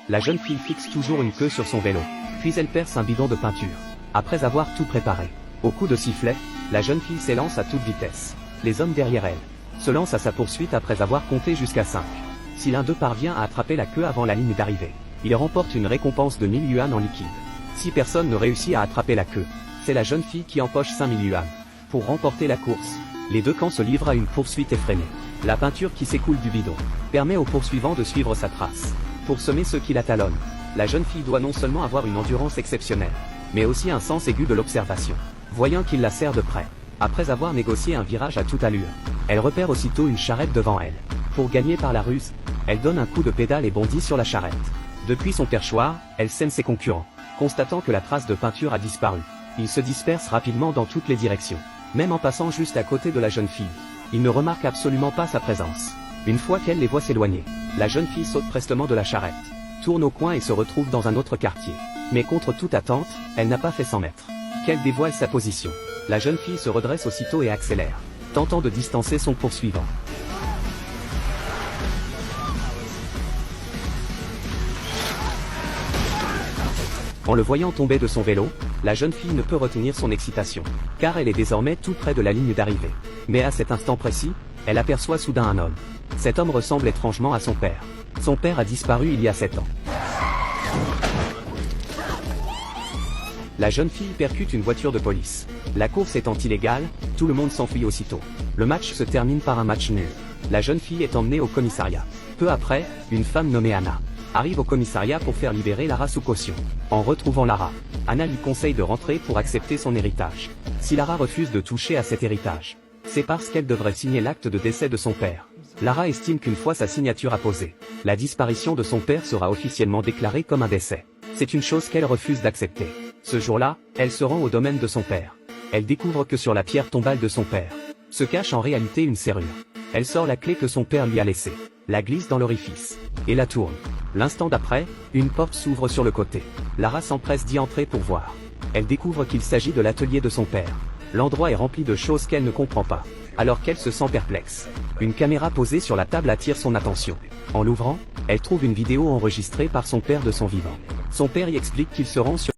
la jeune fille fixe toujours une queue sur son vélo. Puis elle perce un bidon de peinture. Après avoir tout préparé, au coup de sifflet, la jeune fille s'élance à toute vitesse. Les hommes derrière elle se lancent à sa poursuite après avoir compté jusqu'à 5. Si l'un d'eux parvient à attraper la queue avant la ligne d'arrivée, il remporte une récompense de 1000 yuan en liquide. Si personne ne réussit à attraper la queue, c'est la jeune fille qui empoche 5000 yuan. Pour remporter la course, les deux camps se livrent à une poursuite effrénée. La peinture qui s'écoule du bidon permet aux poursuivants de suivre sa trace. Pour semer ceux qui la talonnent, la jeune fille doit non seulement avoir une endurance exceptionnelle, mais aussi un sens aigu de l'observation. Voyant qu'il la serre de près, après avoir négocié un virage à toute allure, elle repère aussitôt une charrette devant elle. Pour gagner par la ruse, elle donne un coup de pédale et bondit sur la charrette. Depuis son perchoir, elle sème ses concurrents. Constatant que la trace de peinture a disparu, ils se dispersent rapidement dans toutes les directions. Même en passant juste à côté de la jeune fille, ils ne remarquent absolument pas sa présence. Une fois qu'elle les voit s'éloigner, la jeune fille saute prestement de la charrette, tourne au coin et se retrouve dans un autre quartier. Mais contre toute attente, elle n'a pas fait 100 mètres qu'elle dévoile sa position. La jeune fille se redresse aussitôt et accélère, tentant de distancer son poursuivant. En le voyant tomber de son vélo, la jeune fille ne peut retenir son excitation, car elle est désormais tout près de la ligne d'arrivée. Mais à cet instant précis, elle aperçoit soudain un homme. Cet homme ressemble étrangement à son père. Son père a disparu il y a 7 ans. La jeune fille percute une voiture de police. La course étant illégale, tout le monde s'enfuit aussitôt. Le match se termine par un match nul. La jeune fille est emmenée au commissariat. Peu après, une femme nommée Anna arrive au commissariat pour faire libérer Lara sous caution. En retrouvant Lara, Anna lui conseille de rentrer pour accepter son héritage. Si Lara refuse de toucher à cet héritage, c'est parce qu'elle devrait signer l'acte de décès de son père. Lara estime qu'une fois sa signature apposée, la disparition de son père sera officiellement déclarée comme un décès. C'est une chose qu'elle refuse d'accepter. Ce jour-là, elle se rend au domaine de son père. Elle découvre que sur la pierre tombale de son père se cache en réalité une serrure. Elle sort la clé que son père lui a laissée, la glisse dans l'orifice, et la tourne. L'instant d'après, une porte s'ouvre sur le côté. Lara s'empresse d'y entrer pour voir. Elle découvre qu'il s'agit de l'atelier de son père. L'endroit est rempli de choses qu'elle ne comprend pas, alors qu'elle se sent perplexe. Une caméra posée sur la table attire son attention. En l'ouvrant, elle trouve une vidéo enregistrée par son père de son vivant. Son père y explique qu'il se rend sur